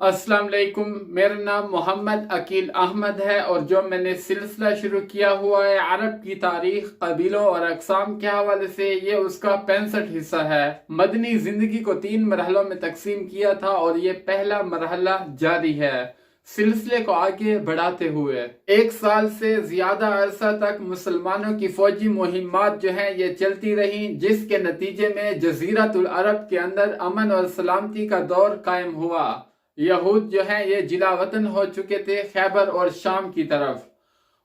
السلام علیکم، میرا نام محمد عقیل احمد ہے اور جو میں نے سلسلہ شروع کیا ہوا ہے عرب کی تاریخ، قبیلوں اور اقسام کے حوالے سے، یہ اس کا 65 حصہ ہے۔ مدنی زندگی کو 3 مرحلوں میں تقسیم کیا تھا اور یہ پہلا مرحلہ جاری ہے۔ سلسلے کو آگے بڑھاتے ہوئے 1 سال سے زیادہ عرصہ تک مسلمانوں کی فوجی مہمات جو ہیں یہ چلتی رہیں، جس کے نتیجے میں جزیرۃ العرب کے اندر امن اور سلامتی کا دور قائم ہوا۔ یہود جو ہیں یہ جلا وطن ہو چکے تھے خیبر اور شام کی طرف،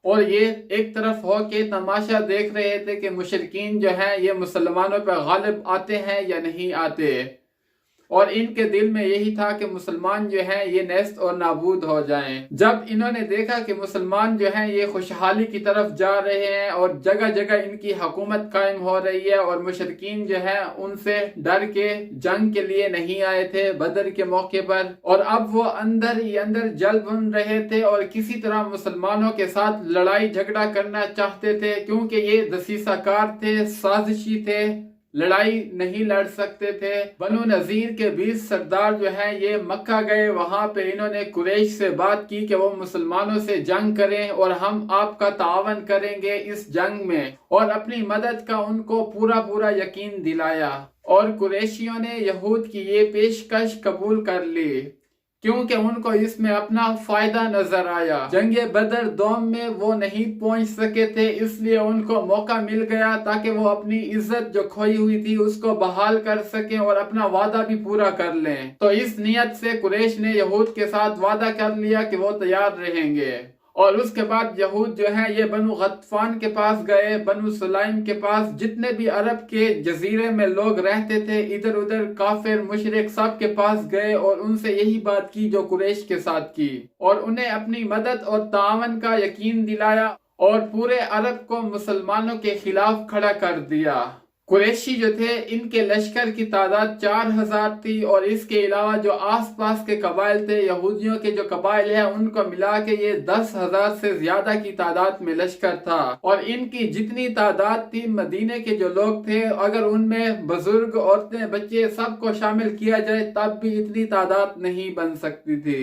اور یہ ایک طرف ہو کے تماشا دیکھ رہے تھے کہ مشرکین جو ہیں یہ مسلمانوں پہ غالب آتے ہیں یا نہیں آتے، اور ان کے دل میں یہی تھا کہ مسلمان جو ہیں یہ نیست اور نابود ہو جائیں۔ جب انہوں نے دیکھا کہ مسلمان جو ہیں یہ خوشحالی کی طرف جا رہے ہیں اور جگہ جگہ ان کی حکومت قائم ہو رہی ہے، اور مشرکین جو ہیں ان سے ڈر کے جنگ کے لیے نہیں آئے تھے بدر کے موقع پر، اور اب وہ اندر ہی اندر جل بن رہے تھے اور کسی طرح مسلمانوں کے ساتھ لڑائی جھگڑا کرنا چاہتے تھے، کیونکہ یہ دسیسہ کار تھے، سازشی تھے، لڑائی نہیں لڑ سکتے تھے۔ بنو نذیر کے 20 سردار جو ہیں یہ مکہ گئے، وہاں پہ انہوں نے قریش سے بات کی کہ وہ مسلمانوں سے جنگ کریں اور ہم آپ کا تعاون کریں گے اس جنگ میں، اور اپنی مدد کا ان کو پورا یقین دلایا، اور قریشیوں نے یہود کی یہ پیشکش قبول کر لی کیونکہ ان کو اس میں اپنا فائدہ نظر آیا۔ جنگ بدر دوم میں وہ نہیں پہنچ سکے تھے، اس لیے ان کو موقع مل گیا تاکہ وہ اپنی عزت جو کھوئی ہوئی تھی اس کو بحال کر سکیں اور اپنا وعدہ بھی پورا کر لیں۔ تو اس نیت سے قریش نے یہود کے ساتھ وعدہ کر لیا کہ وہ تیار رہیں گے، اور اس کے بعد یہود جو ہیں یہ بنو غطفان کے پاس گئے، بنو سلائم کے پاس، جتنے بھی عرب کے جزیرے میں لوگ رہتے تھے ادھر ادھر کافر مشرک سب کے پاس گئے اور ان سے یہی بات کی جو قریش کے ساتھ کی، اور انہیں اپنی مدد اور تعاون کا یقین دلایا اور پورے عرب کو مسلمانوں کے خلاف کھڑا کر دیا۔ قریشی جو تھے ان کے لشکر کی تعداد 4000 تھی، اور اس کے علاوہ جو آس پاس کے قبائل تھے، یہودیوں کے جو قبائل ہیں، ان کو ملا کے یہ 10,000 سے زیادہ کی تعداد میں لشکر تھا، اور ان کی جتنی تعداد تھی مدینے کے جو لوگ تھے، اگر ان میں بزرگ، عورتیں، بچے سب کو شامل کیا جائے تب بھی اتنی تعداد نہیں بن سکتی تھی،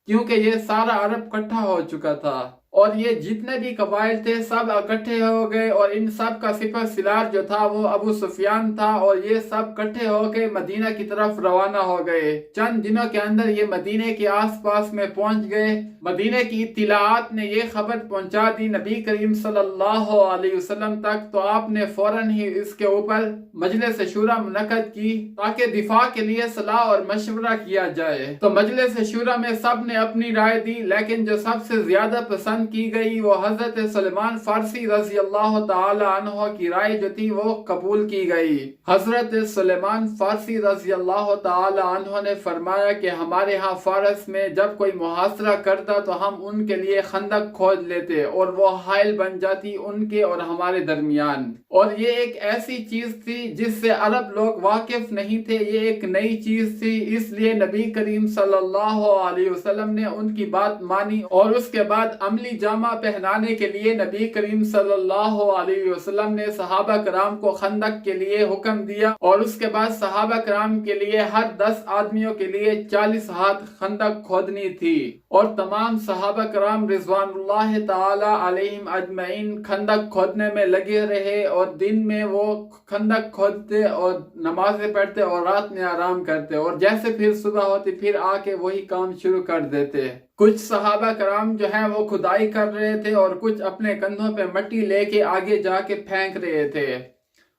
کیونکہ یہ سارا عرب اکٹھا ہو چکا تھا، اور یہ جتنے بھی قبائل تھے سب اکٹھے ہو گئے، اور ان سب کا سپہ سالار جو تھا وہ ابو سفیان تھا، اور یہ سب اکٹھے ہو کے مدینہ کی طرف روانہ ہو گئے۔ چند دنوں کے اندر یہ مدینے کے آس پاس میں پہنچ گئے۔ مدینے کی اطلاعات نے یہ خبر پہنچا دی نبی کریم صلی اللہ علیہ وسلم تک، تو آپ نے فوراً ہی اس کے اوپر مجلس شورا منعقد کی تاکہ دفاع کے لیے صلاح اور مشورہ کیا جائے۔ تو مجلس شورا میں سب نے اپنی رائے دی، لیکن جو سب سے زیادہ پسند کی گئی وہ حضرت سلمان فارسی رضی اللہ تعالی عنہ کی رائے جو تھی وہ قبول کی گئی۔ حضرت سلمان فارسی رضی اللہ تعالی عنہ نے فرمایا کہ ہمارے ہاں فارس میں جب کوئی محاصرہ کرتا تو ہم ان کے لیے خندق کھود لیتے اور وہ حائل بن جاتی ان کے اور ہمارے درمیان، اور یہ ایک ایسی چیز تھی جس سے عرب لوگ واقف نہیں تھے، یہ ایک نئی چیز تھی، اس لیے نبی کریم صلی اللہ علیہ وسلم نے ان کی بات مانی، اور اس کے بعد عملی جامہ پہنانے کے لیے نبی کریم صلی اللہ علیہ وسلم نے صحابہ کرام کو خندق کے لیے حکم دیا، اور اس کے بعد صحابہ کرام کے لیے ہر 10 آدمیوں کے لیے 40 ہاتھ خندق کھودنی تھی، اور تمام صحابہ کرام رضوان اللہ تعالی علیہم اجمعین خندق کھودنے میں لگے رہے، اور دن میں وہ خندق کھودتے اور نمازیں پڑھتے اور رات میں آرام کرتے، اور جیسے پھر صبح ہوتی پھر آ کے وہی کام شروع کر دیتے۔ کچھ صحابہ کرام جو ہیں وہ کھدائی کر رہے تھے اور کچھ اپنے کندھوں پہ مٹی لے کے آگے جا کے پھینک رہے تھے،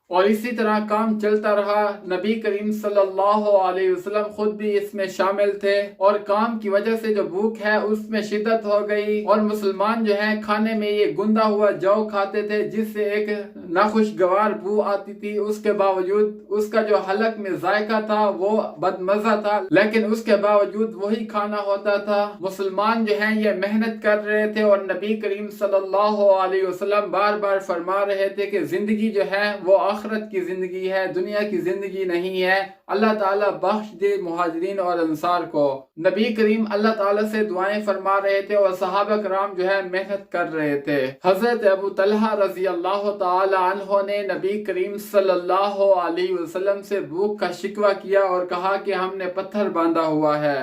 اور اسی طرح کام چلتا رہا۔ نبی کریم صلی اللہ علیہ وسلم خود بھی اس میں شامل تھے، اور کام کی وجہ سے جو بھوک ہے اس میں شدت ہو گئی، اور مسلمان جو ہیں کھانے میں یہ گندا ہوا جو کھاتے تھے جس سے ایک ناخوشگوار بو آتی تھی، اس کے باوجود اس کا جو حلق میں ذائقہ تھا وہ بدمزہ تھا، لیکن اس کے باوجود وہی کھانا ہوتا تھا۔ مسلمان جو ہیں یہ محنت کر رہے تھے، اور نبی کریم صلی اللہ علیہ وسلم بار بار فرما رہے تھے کہ زندگی جو ہے وہ آخرت کی زندگی ہے، دنیا کی زندگی نہیں ہے، اللہ تعالیٰ بخش دے مہاجرین اور انصار کو۔ نبی کریم اللہ تعالیٰ سے دعائیں فرما رہے تھے، اور صحابہ کرام جو ہے محنت کر رہے تھے۔ حضرت ابو طلحہ رضی اللہ تعالی عنہ نے نبی کریم صلی اللہ علیہ وسلم سے بھوک کا شکوہ کیا اور کہا کہ ہم نے پتھر باندھا ہوا ہے۔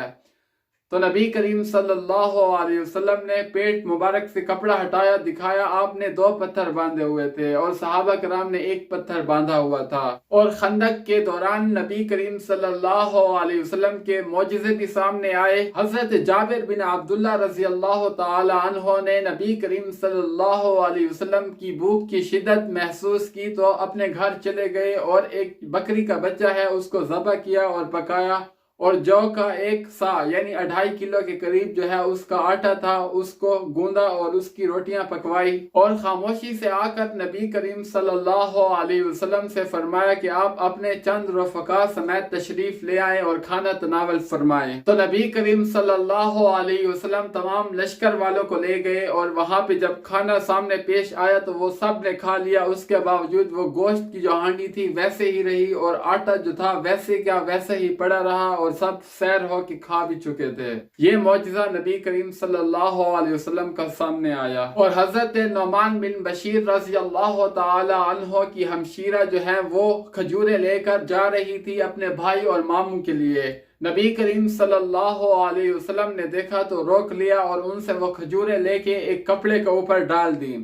تو نبی کریم صلی اللہ علیہ وسلم نے پیٹ مبارک سے کپڑا ہٹایا، دکھایا آپ نے 2 پتھر باندھے ہوئے تھے اور صحابہ کرام نے 1 پتھر باندھا ہوا تھا۔ اور خندق کے دوران نبی کریم صلی اللہ علیہ وسلم کے معجزے بھی سامنے آئے۔ حضرت جابر بن عبداللہ رضی اللہ تعالی عنہ نے نبی کریم صلی اللہ علیہ وسلم کی بھوک کی شدت محسوس کی تو اپنے گھر چلے گئے اور ایک بکری کا بچہ ہے اس کو ذبح کیا اور پکایا، اور جو کا 1 سا یعنی 2.5 کلو کے قریب جو ہے اس کا آٹا تھا، اس کو گوندا اور اس کی روٹیاں پکوائی، اور خاموشی سے آ کر نبی کریم صلی اللہ علیہ وسلم سے فرمایا کہ آپ اپنے چند رفقا سمیت تشریف لے آئیں اور کھانا تناول فرمائیں۔ تو نبی کریم صلی اللہ علیہ وسلم تمام لشکر والوں کو لے گئے اور وہاں پہ جب کھانا سامنے پیش آیا تو وہ سب نے کھا لیا۔ اس کے باوجود وہ گوشت کی جو ہانڈی تھی ویسے ہی رہی اور آٹا جو تھا ویسے کیا ویسے ہی پڑا رہا، اور سب سیر ہو کے کھا بھی چکے تھے۔ یہ معجزہ نبی کریم صلی اللہ علیہ وسلم کا سامنے آیا۔ اور حضرت نعمان بن بشیر رضی اللہ تعالی عنہ کی ہمشیرہ جو ہے وہ کھجوریں لے کر جا رہی تھی اپنے بھائی اور ماموں کے لیے۔ نبی کریم صلی اللہ علیہ وسلم نے دیکھا تو روک لیا اور ان سے وہ کھجوریں لے کے ایک کپڑے کے اوپر ڈال دی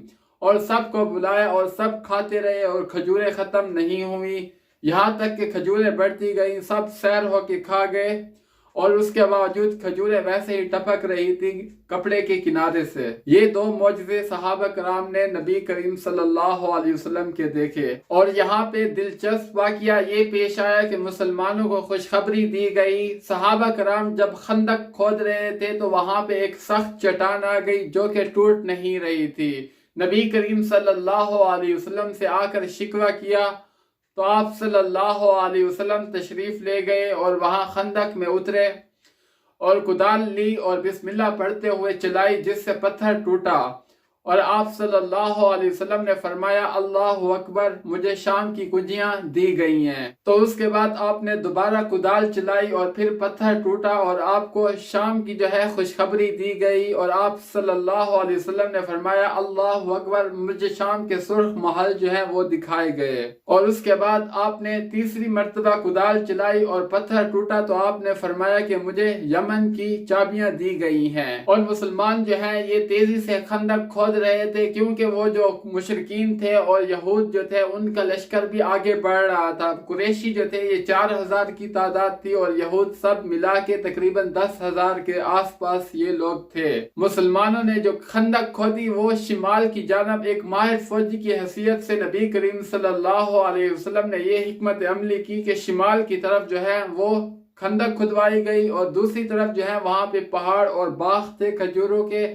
اور سب کو بلایا اور سب کھاتے رہے اور کھجوریں ختم نہیں ہوئی، یہاں تک کہ کھجوریں بڑھتی گئیں، سب سیر ہو کے کھا گئے، اور اس کے باوجود کھجوریں ویسے ہی ٹپک رہی تھی کپڑے کے کنارے سے۔ یہ 2 معجزے صحابہ کرام نے نبی کریم صلی اللہ علیہ وسلم کے دیکھے۔ اور یہاں پہ دلچسپ واقعہ یہ پیش آیا کہ مسلمانوں کو خوشخبری دی گئی۔ صحابہ کرام جب خندق کھود رہے تھے تو وہاں پہ ایک سخت چٹان آ گئی جو کہ ٹوٹ نہیں رہی تھی۔ نبی کریم صلی اللہ علیہ وسلم سے آ کر شکوہ کیا تو آپ صلی اللہ علیہ وسلم تشریف لے گئے اور وہاں خندق میں اترے اور کدال لی اور بسم اللہ پڑھتے ہوئے چلائی جس سے پتھر ٹوٹا، اور آپ صلی اللہ علیہ وسلم نے فرمایا اللہ اکبر، مجھے شام کی کنجیاں دی گئی ہیں۔ تو اس کے بعد آپ نے دوبارہ کدال چلائی اور پھر پتھر ٹوٹا اور آپ کو شام کی جو ہے خوشخبری دی گئی، اور آپ صلی اللہ علیہ وسلم نے فرمایا اللہ اکبر، مجھے شام کے سرخ محل جو ہے وہ دکھائے گئے۔ اور اس کے بعد آپ نے تیسری مرتبہ کدال چلائی اور پتھر ٹوٹا تو آپ نے فرمایا کہ مجھے یمن کی چابیاں دی گئی ہیں۔ اور مسلمان جو ہیں یہ تیزی سے خندق کھود رہے تھے کیونکہ وہ جو مشرکین تھے اور یہود جو تھے ان کا لشکر بھی آگے بڑھ رہا تھا۔ قریشی جو تھے یہ 4000 کی تعداد تھی اور یہود سب ملا کے تقریباً 10,000 کے آس پاس یہ لوگ تھے۔ مسلمانوں نے جو خندق کھودی وہ شمال کی جانب ایک ماہر فوجی کی حیثیت سے نبی کریم صلی اللہ علیہ وسلم نے یہ حکمت عملی کی کہ شمال کی طرف جو ہے وہ خندق کھدوائی گئی اور دوسری طرف جو ہے وہاں پہ پہاڑ اور باغ تھے کھجوروں کے،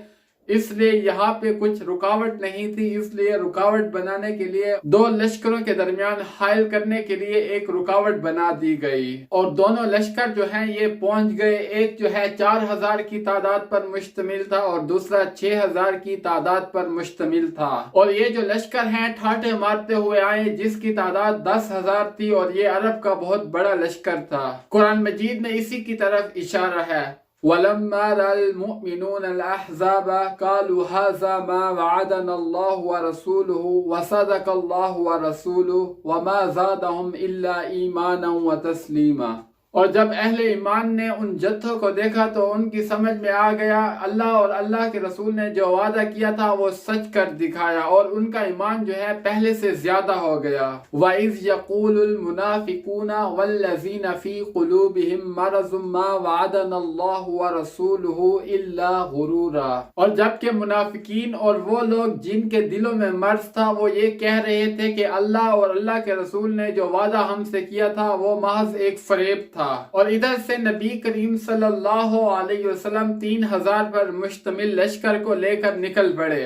اس لیے یہاں پہ کچھ رکاوٹ نہیں تھی، اس لیے رکاوٹ بنانے کے لیے 2 لشکروں کے درمیان حائل کرنے کے لیے ایک رکاوٹ بنا دی گئی، اور دونوں لشکر جو ہیں یہ پہنچ گئے۔ ایک جو ہے 4000 کی تعداد پر مشتمل تھا اور دوسرا 6000 کی تعداد پر مشتمل تھا، اور یہ جو لشکر ہیں ٹھاٹھے مارتے ہوئے آئے جس کی تعداد 10,000 تھی، اور یہ عرب کا بہت بڑا لشکر تھا۔ قرآن مجید میں اسی کی طرف اشارہ ہے۔ وَلَمَّا رَأَى الْمُؤْمِنُونَ الْأَحْزَابَ قَالُوا هَذَا مَا وَعَدَنَا اللَّهُ وَرَسُولُهُ وَصَدَقَ اللَّهُ وَرَسُولُهُ وَمَا زَادَهُمْ إِلَّا إِيمَانًا وَتَسْلِيمًا۔ اور جب اہل ایمان نے ان جتھوں کو دیکھا تو ان کی سمجھ میں آ گیا اللہ اور اللہ کے رسول نے جو وعدہ کیا تھا وہ سچ کر دکھایا، اور ان کا ایمان جو ہے پہلے سے زیادہ ہو گیا۔ وَإِذْ يَقُولُ الْمُنَافِقُونَ وَالَّذِينَ فِي قُلُوبِهِم مَّرَضٌ مَّا وَعَدَنَا اللَّهُ وَرَسُولُهُ إِلَّا غُرُورًا۔ اور جبکہ منافقین اور وہ لوگ جن کے دلوں میں مرض تھا وہ یہ کہہ رہے تھے کہ اللہ اور اللہ کے رسول نے جو وعدہ ہم سے کیا تھا وہ محض ایک فریب تھا۔ اور ادھر سے نبی کریم صلی اللہ علیہ وسلم 3000 پر مشتمل لشکر کو لے کر نکل پڑے۔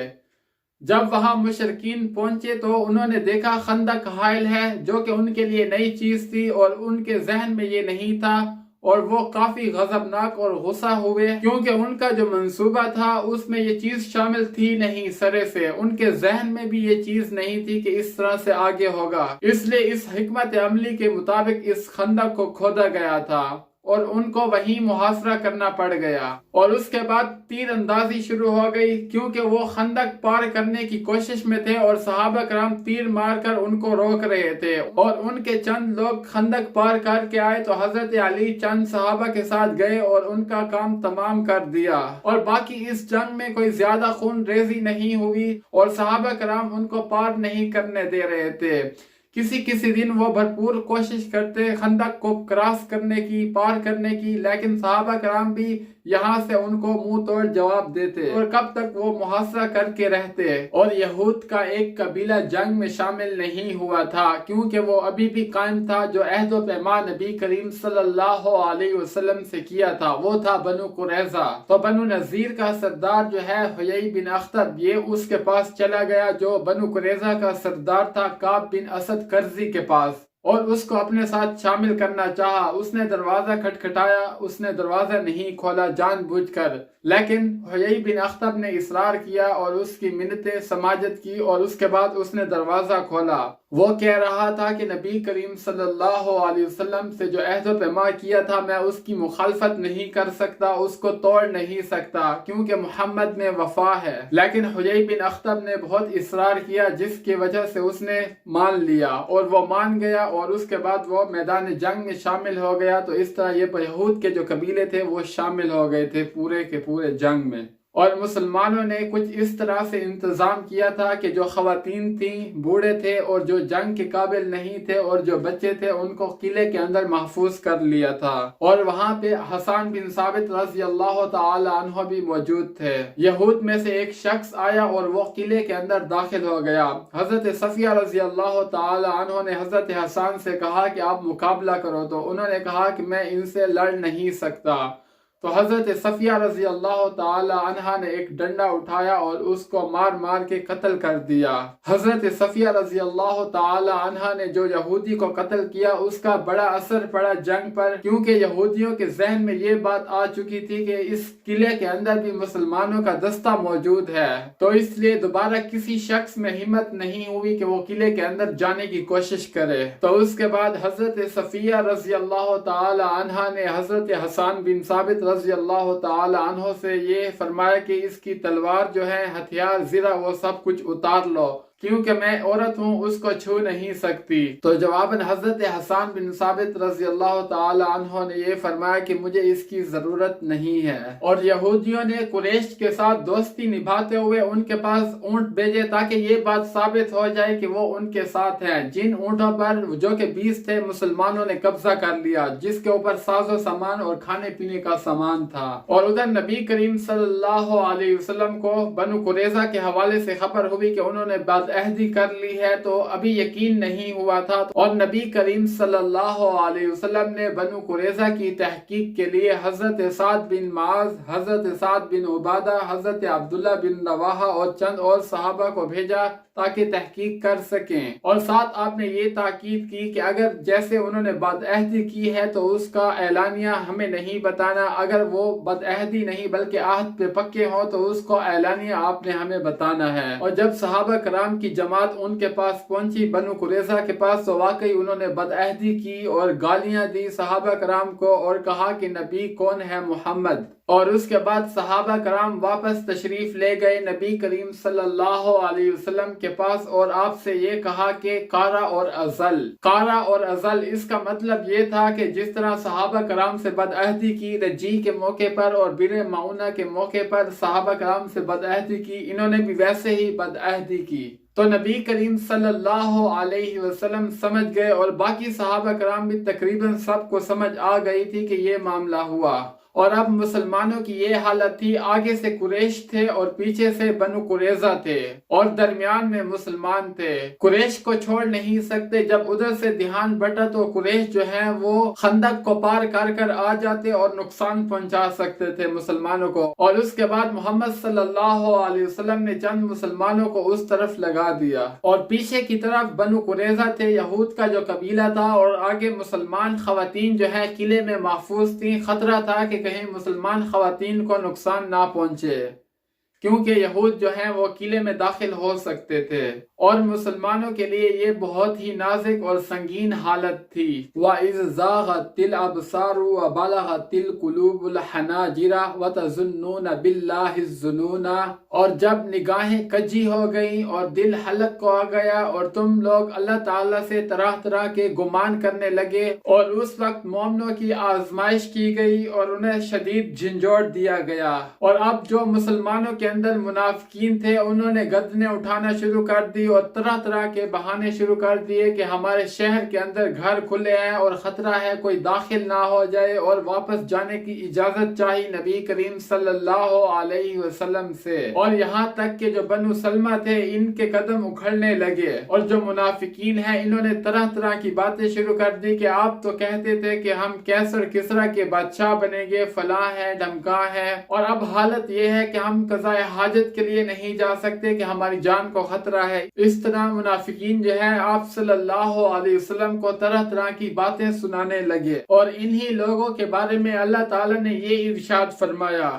جب وہاں مشرکین پہنچے تو انہوں نے دیکھا خندق حائل ہے جو کہ ان کے لیے نئی چیز تھی اور ان کے ذہن میں یہ نہیں تھا، اور وہ کافی غضبناک اور غصہ ہوئے کیونکہ ان کا جو منصوبہ تھا اس میں یہ چیز شامل تھی نہیں، سرے سے ان کے ذہن میں بھی یہ چیز نہیں تھی کہ اس طرح سے آگے ہوگا، اس لیے اس حکمت عملی کے مطابق اس خندق کو کھودا گیا تھا۔ اور ان کو وہیں محاصرہ کرنا پڑ گیا، اور اس کے بعد تیر اندازی شروع ہو گئی، کیونکہ وہ خندق پار کرنے کی کوشش میں تھے اور صحابہ کرام تیر مار کر ان کو روک رہے تھے، اور ان کے چند لوگ خندق پار کر کے آئے تو حضرت علی چند صحابہ کے ساتھ گئے اور ان کا کام تمام کر دیا، اور باقی اس جنگ میں کوئی زیادہ خون ریزی نہیں ہوئی اور صحابہ کرام ان کو پار نہیں کرنے دے رہے تھے۔ کسی دن وہ بھرپور کوشش کرتے خندق کو کراس کرنے کی، پار کرنے کی، لیکن صحابہ کرام بھی یہاں سے ان کو منہ توڑ جواب دیتے، اور کب تک وہ محاصرہ کر کے رہتے، اور یہود کا ایک قبیلہ جنگ میں شامل نہیں ہوا تھا، کیونکہ وہ ابھی بھی قائم تھا جو عہد و پیمان نبی کریم صلی اللہ علیہ وسلم سے کیا تھا، وہ تھا بنو قریظہ۔ تو بنو نذیر کا سردار جو ہے حیی بن اخطب، یہ اس کے پاس چلا گیا جو بنو قریظہ کا سردار تھا کعب بن اسد کرزی کے پاس، اور اس کو اپنے ساتھ شامل کرنا چاہا۔ اس نے دروازہ کھٹکھٹایا، اس نے دروازہ نہیں کھولا جان بوجھ کر، لیکن حیی بن اخطب نے اصرار کیا اور اس کی منتیں سماجت کی، اور اس کے بعد اس نے دروازہ کھولا۔ وہ کہہ رہا تھا کہ نبی کریم صلی اللہ علیہ وسلم سے جو عہد و پیمان کیا تھا میں اس کی مخالفت نہیں کر سکتا، اس کو توڑ نہیں سکتا، کیونکہ محمد میں وفا ہے۔ لیکن حیی بن اخطب نے بہت اصرار کیا، جس کی وجہ سے اس نے مان لیا، اور وہ مان گیا، اور اس کے بعد وہ میدان جنگ میں شامل ہو گیا۔ تو اس طرح یہ یہود کے جو قبیلے تھے وہ شامل ہو گئے تھے پورے کے پورے جنگ میں، اور مسلمانوں نے کچھ اس طرح سے انتظام کیا تھا کہ جو خواتین تھیں، بوڑھے تھے اور جو جنگ کے قابل نہیں تھے اور جو بچے تھے، ان کو قلعے کے اندر محفوظ کر لیا تھا، اور وہاں پہ حسان بن ثابت رضی اللہ تعالی عنہ بھی موجود تھے۔ یہود میں سے ایک شخص آیا اور وہ قلعے کے اندر داخل ہو گیا۔ حضرت صفیہ رضی اللہ تعالی عنہ نے حضرت حسان سے کہا کہ آپ مقابلہ کرو، تو انہوں نے کہا کہ میں ان سے لڑ نہیں سکتا۔ تو حضرت صفیہ رضی اللہ تعالی عنہ نے ایک ڈنڈا اٹھایا اور اس کو مار مار کے قتل کر دیا۔ حضرت صفیہ رضی اللہ تعالی عنہ نے جو یہودی کو قتل کیا، اس کا بڑا اثر پڑا جنگ پر، کیونکہ یہودیوں کے ذہن میں یہ بات آ چکی تھی کہ اس قلعے کے اندر بھی مسلمانوں کا دستہ موجود ہے، تو اس لیے دوبارہ کسی شخص میں ہمت نہیں ہوئی کہ وہ قلعے کے اندر جانے کی کوشش کرے۔ تو اس کے بعد حضرت صفیہ رضی اللہ تعالی عنہ نے حضرت حسان بن ثابت رضی اللہ تعالی عنہ سے یہ فرمایا کہ اس کی تلوار جو ہے، ہتھیار زرہ، وہ سب کچھ اتار لو، کیونکہ میں عورت ہوں، اس کو چھو نہیں سکتی۔ تو جواباً حضرت حسان بن ثابت رضی اللہ تعالی عنہ نے یہ فرمایا کہ مجھے اس کی ضرورت نہیں ہے، اور یہودیوں نے قریش کے ساتھ دوستی نبھاتے ہوئے ان کے پاس اونٹ بھیجے تاکہ یہ بات ثابت ہو جائے کہ وہ ان کے ساتھ ہیں، جن اونٹوں پر جو کہ 20 تھے مسلمانوں نے قبضہ کر لیا، جس کے اوپر ساز و سامان اور کھانے پینے کا سامان تھا۔ اور ادھر نبی کریم صلی اللہ علیہ وسلم کو بنو قریظہ کے حوالے سے خبر ہوئی کہ انہوں نے بات عہدی کر لی ہے، تو ابھی یقین نہیں ہوا تھا، اور نبی کریم صلی اللہ علیہ وسلم نے بنو قریظہ کی تحقیق کے لیے حضرت سعد بن معاذ، حضرت سعد بن عبادہ، حضرت عبداللہ بن رواحہ اور چند اور صحابہ کو بھیجا تاکہ تحقیق کر سکیں، اور ساتھ آپ نے یہ تاکید کی کہ اگر جیسے انہوں نے بد عہدی کی ہے تو اس کا اعلانیہ ہمیں نہیں بتانا، اگر وہ بد عہدی نہیں بلکہ عہد پہ پکے ہوں تو اس کو اعلانیہ آپ نے ہمیں بتانا ہے۔ اور جب صحابہ کرام کی جماعت ان کے پاس پہنچی بنو قریظہ کے پاس، تو واقعی انہوں نے بد عہدی کی اور گالیاں دی صحابہ کرام کو، اور کہا کہ نبی کون ہے؟ محمد۔ اور اس کے بعد صحابہ کرام واپس تشریف لے گئے نبی کریم صلی اللہ علیہ وسلم کے پاس، اور آپ سے یہ کہا کہ قارا اور ازل، قارا اور ازل، اس کا مطلب یہ تھا کہ جس طرح صحابہ کرام سے بد عہدی کی رجی کے موقع پر اور بر معونہ کے موقع پر صحابہ کرام سے بد عہدی کی، انہوں نے بھی ویسے ہی بد عہدی کی۔ تو نبی کریم صلی اللہ علیہ وسلم سمجھ گئے، اور باقی صحابہ کرام بھی تقریباً سب کو سمجھ آ گئی تھی کہ یہ معاملہ ہوا، اور اب مسلمانوں کی یہ حالت تھی، آگے سے قریش تھے اور پیچھے سے بنو قریظہ تھے اور درمیان میں مسلمان تھے۔ قریش کو چھوڑ نہیں سکتے، جب ادھر سے دھیان بٹا تو قریش جو ہے وہ خندق کو پار کر کر آ جاتے اور نقصان پہنچا سکتے تھے مسلمانوں کو، اور اس کے بعد محمد صلی اللہ علیہ وسلم نے چند مسلمانوں کو اس طرف لگا دیا، اور پیچھے کی طرف بنو قریظہ تھے، یہود کا جو قبیلہ تھا، اور آگے مسلمان خواتین جو ہے قلعے میں محفوظ تھیں، خطرہ تھا کہ کہیں مسلمان خواتین کو نقصان نہ پہنچے۔ کیونکہ یہود جو ہیں وہ قلعے میں داخل ہو سکتے تھے، اور مسلمانوں کے لیے یہ بہت ہی نازک اور سنگین حالت تھی۔ وَإِذْ زَاغَتِ الْأَبْصَارُ وَبَلَغَتِ الْقُلُوبُ الْحَنَاجِرَ وَتَظُنُّونَ بِاللَّهِ الظُّنُونَ، اور جب نگاہیں کجی ہو گئیں اور دل حلق کو آ گیا اور تم لوگ اللہ تعالیٰ سے طرح طرح کے گمان کرنے لگے، اور اس وقت مومنوں کی آزمائش کی گئی اور انہیں شدید جھنجھوڑ دیا گیا۔ اور اب جو مسلمانوں کے اندر منافقین تھے انہوں نے گردنیں اٹھانا شروع کر دی اور طرح طرح کے بہانے شروع کر دیے کہ ہمارے شہر کے اندر گھر کھلے ہیں اور خطرہ ہے کوئی داخل نہ ہو جائے، اور واپس جانے کی اجازت چاہی نبی کریم صلی اللہ علیہ وسلم سے۔ اور یہاں تک کہ جو بنو سلمہ تھے ان کے قدم اکھڑنے لگے، اور جو منافقین ہیں انہوں نے طرح طرح کی باتیں شروع کر دی کہ آپ تو کہتے تھے کہ ہم کیسر کسرا کے بادشاہ بنیں گے، فلاں ہے ڈھمکاں ہے، اور اب حالت یہ ہے کہ ہم قضاء حاجت کے لیے نہیں جا سکتے کہ ہماری جان کو خطرہ ہے۔ اس طرح منافقین جو ہے آپ صلی اللہ علیہ وسلم کو طرح طرح کی باتیں سنانے لگے، اور انہی لوگوں کے بارے میں اللہ تعالیٰ نے یہ ارشاد فرمایا،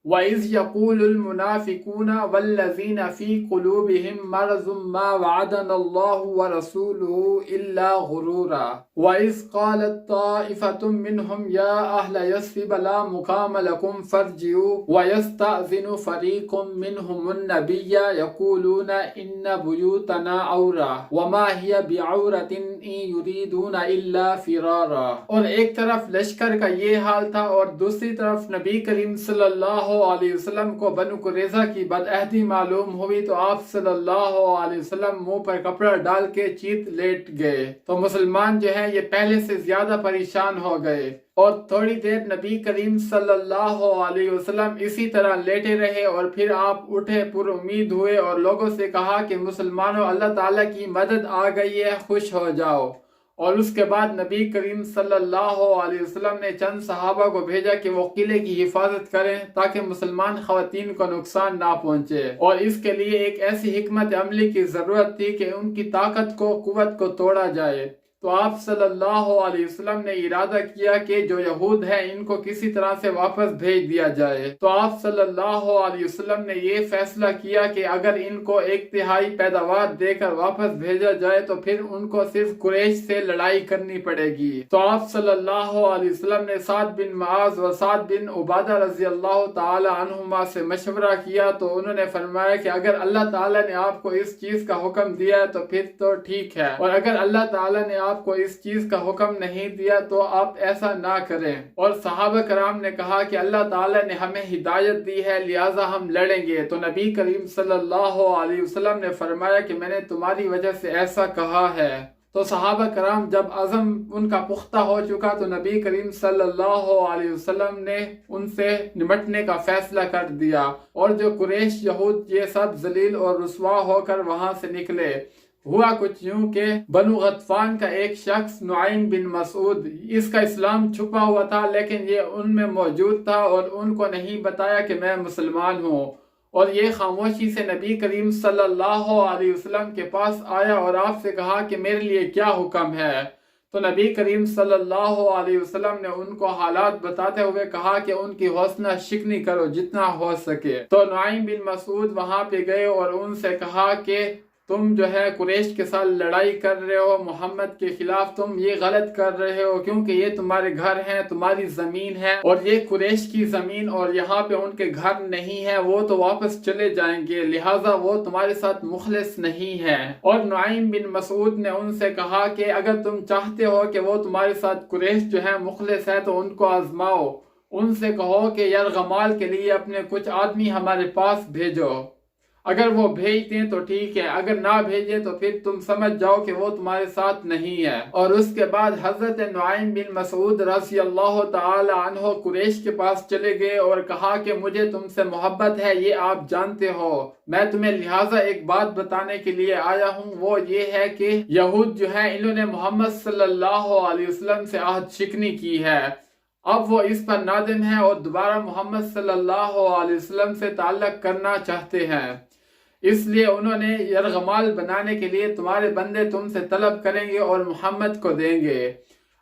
وَإِذْ يَقُولُ الْمُنَافِقُونَ وَالَّذِينَ فِي قُلُوبِهِم مَّرَضٌ مَّا وَعَدَنَا اللَّهُ وَرَسُولُهُ إِلَّا غُرُورًا وَإِذْ قَالَتْ طَائِفَةٌ مِّنْهُمْ يَا أَهْلَ يَثْرِبَ لَا مُقَامَ لَكُمْ فَارْجِعُوا وَيَسْتَأْذِنُ فَرِيقٌ مِّنْهُمُ النَّبِيَّ يَقُولُونَ إِنَّ بُيُوتَنَا عَوْرَةٌ وَمَا هِيَ بِعَوْرَةٍ إِن يُرِيدُونَ إِلَّا فِرَارًا۔ اور ایک طرف لشکر کا یہ حال تھا اور دوسری طرف نبی کریم صلی اللہ علیہ وسلم کو بنو قریظہ کی بدعہدی معلوم ہوئی تو آپ صلی اللہ علیہ وسلم منہ پر کپڑا ڈال کے چیت لیٹ گئے۔ تو مسلمان جو ہیں یہ پہلے سے زیادہ پریشان ہو گئے، اور تھوڑی دیر نبی کریم صلی اللہ علیہ وسلم اسی طرح لیٹے رہے، اور پھر آپ اٹھے پر امید ہوئے اور لوگوں سے کہا کہ مسلمانوں اللہ تعالیٰ کی مدد آ گئی ہے، خوش ہو جاؤ۔ اور اس کے بعد نبی کریم صلی اللہ علیہ وسلم نے چند صحابہ کو بھیجا کہ وہ قلعے کی حفاظت کریں تاکہ مسلمان خواتین کو نقصان نہ پہنچے، اور اس کے لیے ایک ایسی حکمت عملی کی ضرورت تھی کہ ان کی طاقت کو قوت کو توڑا جائے۔ تو آپ صلی اللہ علیہ وسلم نے ارادہ کیا کہ جو یہود ہیں ان کو کسی طرح سے واپس بھیج دیا جائے۔ تو آپ صلی اللہ علیہ وسلم نے یہ فیصلہ کیا کہ اگر ان کو 1/3 پیداوار دے کر واپس بھیجا جائے تو پھر ان کو صرف قریش سے لڑائی کرنی پڑے گی۔ تو آپ صلی اللہ علیہ وسلم نے سعد بن معاذ و سعد بن عبادہ رضی اللہ تعالی عنہما سے مشورہ کیا، تو انہوں نے فرمایا کہ اگر اللہ تعالیٰ نے آپ کو اس چیز کا حکم دیا ہے تو پھر تو ٹھیک ہے، اور اگر اللہ تعالیٰ نے آپ کو اس چیز کا حکم نہیں دیا تو آپ ایسا نہ کریں۔ اور صحابہ کرام نے کہا کہ اللہ تعالیٰ نے ہمیں ہدایت دی ہے لہٰذا ہم لڑیں گے۔ تو نبی کریم صلی اللہ علیہ وسلم نے فرمایا کہ میں نے تمہاری وجہ سے ایسا کہا ہے۔ تو صحابہ کرام جب عزم ان کا پختہ ہو چکا تو نبی کریم صلی اللہ علیہ وسلم نے ان سے نمٹنے کا فیصلہ کر دیا، اور جو قریش یہود یہ سب ذلیل اور رسوا ہو کر وہاں سے نکلے۔ ہوا کچھ یوں کہ بنو غطفان کا ایک شخص نعیم بن مسعود، اس کا اسلام چھپا ہوا تھا لیکن یہ ان میں موجود تھا اور ان کو نہیں بتایا کہ میں مسلمان ہوں، اور یہ خاموشی سے نبی کریم صلی اللہ علیہ وسلم کے پاس آیا اور آپ سے کہا کہ میرے لیے کیا حکم ہے۔ تو نبی کریم صلی اللہ علیہ وسلم نے ان کو حالات بتاتے ہوئے کہا کہ ان کی حوصلہ شکنی کرو جتنا ہو سکے۔ تو نعیم بن مسعود وہاں پہ گئے اور ان سے کہا کہ تم جو ہے قریش کے ساتھ لڑائی کر رہے ہو، محمد کے خلاف تم یہ غلط کر رہے ہو، کیونکہ یہ تمہارے گھر ہیں، تمہاری زمین ہے، اور یہ قریش کی زمین اور یہاں پہ ان کے گھر نہیں ہے، وہ تو واپس چلے جائیں گے، لہٰذا وہ تمہارے ساتھ مخلص نہیں ہے۔ اور نعیم بن مسعود نے ان سے کہا کہ اگر تم چاہتے ہو کہ وہ تمہارے ساتھ قریش جو ہے مخلص ہے تو ان کو آزماؤ، ان سے کہو کہ یرغمال کے لیے اپنے کچھ آدمی ہمارے پاس بھیجو، اگر وہ بھیج دیں تو ٹھیک ہے، اگر نہ بھیجیں تو پھر تم سمجھ جاؤ کہ وہ تمہارے ساتھ نہیں ہے۔ اور اس کے بعد حضرت نعیم بن مسعود رضی اللہ تعالی عنہ قریش کے پاس چلے گئے اور کہا کہ مجھے تم سے محبت ہے، یہ آپ جانتے ہو، میں تمہیں لہٰذا ایک بات بتانے کے لیے آیا ہوں، وہ یہ ہے کہ یہود جو ہیں انہوں نے محمد صلی اللہ علیہ وسلم سے عہد شکنی کی ہے، اب وہ اس پر نادم ہیں اور دوبارہ محمد صلی اللہ علیہ وسلم سے تعلق کرنا چاہتے ہیں، اس لیے انہوں نے یرغمال بنانے کے لیے تمہارے بندے تم سے طلب کریں گے اور محمد کو دیں گے،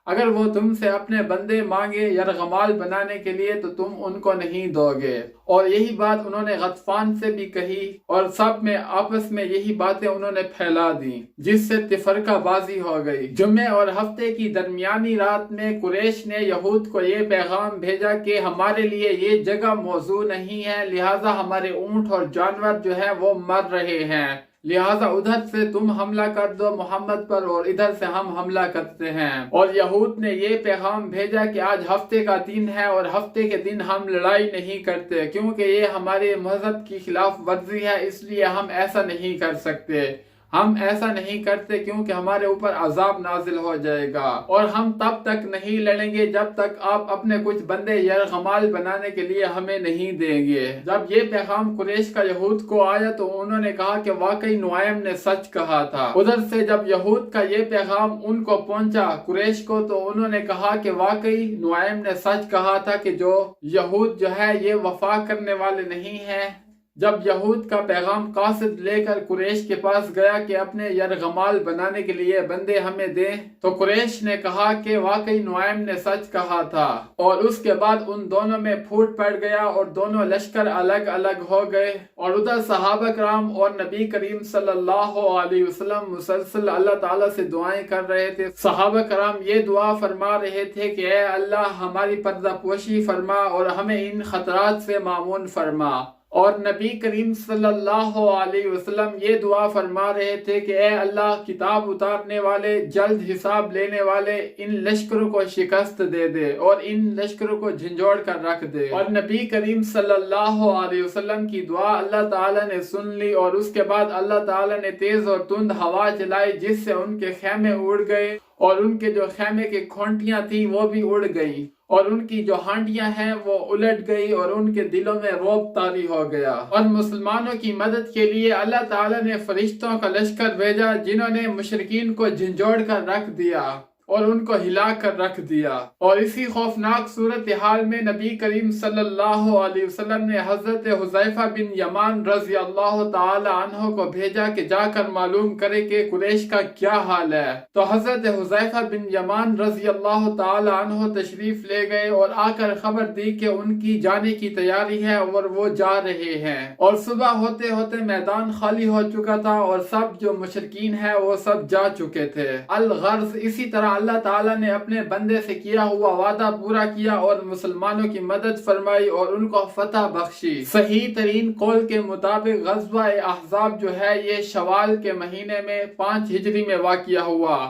اگر وہ تم سے اپنے بندے مانگے یرغمال بنانے کے لیے تو تم ان کو نہیں دو گے۔ اور یہی بات انہوں نے غطفان سے بھی کہی اور سب میں آپس میں یہی باتیں انہوں نے پھیلا دی، جس سے تفرقہ بازی ہو گئی۔ جمعے اور ہفتے کی درمیانی رات میں قریش نے یہود کو یہ پیغام بھیجا کہ ہمارے لیے یہ جگہ موزوں نہیں ہے، لہٰذا ہمارے اونٹ اور جانور جو ہے وہ مر رہے ہیں، لہٰذا ادھر سے تم حملہ کر دو محمد پر اور ادھر سے ہم حملہ کرتے ہیں۔ اور یہود نے یہ پیغام بھیجا کہ آج ہفتے کا دن ہے اور ہفتے کے دن ہم لڑائی نہیں کرتے، کیونکہ یہ ہمارے مذہب کی خلاف ورزی ہے، اس لیے ہم ایسا نہیں کر سکتے۔ ہم ایسا نہیں کرتے کیونکہ ہمارے اوپر عذاب نازل ہو جائے گا، اور ہم تب تک نہیں لڑیں گے جب تک آپ اپنے کچھ بندے یرغمال بنانے کے لیے ہمیں نہیں دیں گے۔ جب یہ پیغام قریش کا یہود کو آیا تو انہوں نے کہا کہ واقعی نعیم نے سچ کہا تھا۔ ادھر سے جب یہود کا یہ پیغام ان کو پہنچا قریش کو تو انہوں نے کہا کہ واقعی نعیم نے سچ کہا تھا کہ جو یہود جو ہے یہ وفا کرنے والے نہیں ہیں۔ جب یہود کا پیغام قاصد لے کر قریش کے پاس گیا کہ اپنے یرغمال بنانے کے لیے بندے ہمیں دیں، تو قریش نے کہا کہ واقعی نعیم نے سچ کہا تھا، اور اس کے بعد ان دونوں میں پھوٹ پڑ گیا اور دونوں لشکر الگ الگ ہو گئے۔ اور ادھر صحابہ کرام اور نبی کریم صلی اللہ علیہ وسلم مسلسل اللہ تعالیٰ سے دعائیں کر رہے تھے۔ صحابہ کرام یہ دعا فرما رہے تھے کہ اے اللہ ہماری پردہ پوشی فرما اور ہمیں ان خطرات سے معمون فرما، اور نبی کریم صلی اللہ علیہ وسلم یہ دعا فرما رہے تھے کہ اے اللہ کتاب اتارنے والے، جلد حساب لینے والے، ان لشکروں کو شکست دے دے اور ان لشکروں کو جھنجھوڑ کر رکھ دے۔ اور نبی کریم صلی اللہ علیہ وسلم کی دعا اللہ تعالیٰ نے سن لی، اور اس کے بعد اللہ تعالیٰ نے تیز اور تند ہوا چلائی جس سے ان کے خیمے اڑ گئے، اور ان کے جو خیمے کی کھونٹیاں تھیں وہ بھی اڑ گئی، اور ان کی جو ہانڈیاں ہیں وہ الٹ گئی، اور ان کے دلوں میں رعب طاری ہو گیا۔ اور مسلمانوں کی مدد کے لیے اللہ تعالیٰ نے فرشتوں کا لشکر بھیجا جنہوں نے مشرکین کو جھنجھوڑ کر رکھ دیا اور ان کو ہلا کر رکھ دیا۔ اور اسی خوفناک صورتحال میں نبی کریم صلی اللہ علیہ وسلم نے حضرت حذیفہ بن یمان رضی اللہ تعالی عنہ کو بھیجا کہ جا کر معلوم کرے کہ قریش کا کیا حال ہے۔ تو حضرت حذیفہ بن یمان رضی اللہ تعالی عنہ تشریف لے گئے اور آ کر خبر دی کہ ان کی جانے کی تیاری ہے اور وہ جا رہے ہیں۔ اور صبح ہوتے ہوتے میدان خالی ہو چکا تھا اور سب جو مشرکین ہیں وہ سب جا چکے تھے۔ الغرض اسی طرح اللہ تعالیٰ نے اپنے بندے سے کیا ہوا وعدہ پورا کیا اور مسلمانوں کی مدد فرمائی اور ان کو فتح بخشی۔ صحیح ترین قول کے مطابق غزوہ احزاب جو ہے یہ شوال کے مہینے میں 5 ہجری میں واقع ہوا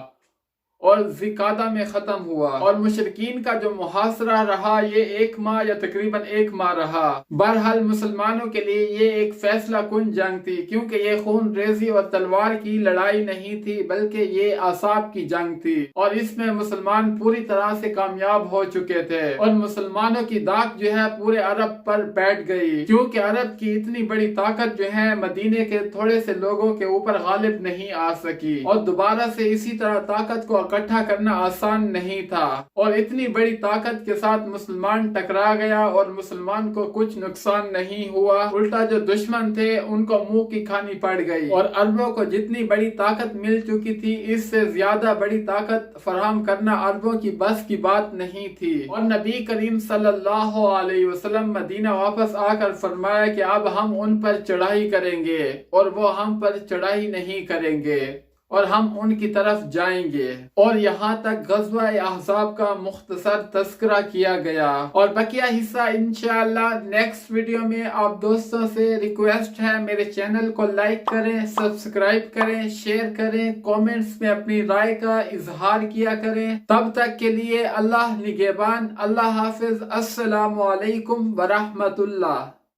اور ذی-قعدہ میں ختم ہوا، اور مشرکین کا جو محاصرہ رہا یہ 1 ماہ یا تقریباً 1 ماہ رہا۔ بہرحال مسلمانوں کے لیے یہ ایک فیصلہ کن جنگ تھی، کیونکہ یہ خون ریزی اور تلوار کی لڑائی نہیں تھی بلکہ یہ اعصاب کی جنگ تھی، اور اس میں مسلمان پوری طرح سے کامیاب ہو چکے تھے، اور مسلمانوں کی داغ جو ہے پورے عرب پر بیٹھ گئی، کیونکہ عرب کی اتنی بڑی طاقت جو ہے مدینے کے تھوڑے سے لوگوں کے اوپر غالب نہیں آ سکی، اور دوبارہ سے اسی طرح طاقت کو اکٹھا کرنا آسان نہیں تھا، اور اتنی بڑی طاقت کے ساتھ مسلمان ٹکرا گیا اور مسلمان کو کچھ نقصان نہیں ہوا، الٹا جو دشمن تھے ان کو منہ کی کھانی پڑ گئی، اور عربوں کو جتنی بڑی طاقت مل چکی تھی اس سے زیادہ بڑی طاقت فراہم کرنا عربوں کی بس کی بات نہیں تھی۔ اور نبی کریم صلی اللہ علیہ وسلم مدینہ واپس آ کر فرمایا کہ اب ہم ان پر چڑھائی کریں گے اور وہ ہم پر چڑھائی نہیں کریں گے، اور ہم ان کی طرف جائیں گے۔ اور یہاں تک غزوہ احزاب کا مختصر تذکرہ کیا گیا، اور بقیہ حصہ انشاءاللہ نیکسٹ ویڈیو میں۔ آپ دوستوں سے ریکویسٹ ہے میرے چینل کو لائک کریں، سبسکرائب کریں، شیئر کریں، کومنٹس میں اپنی رائے کا اظہار کیا کریں۔ تب تک کے لیے اللہ نگہبان، اللہ حافظ، السلام علیکم ورحمۃ اللہ۔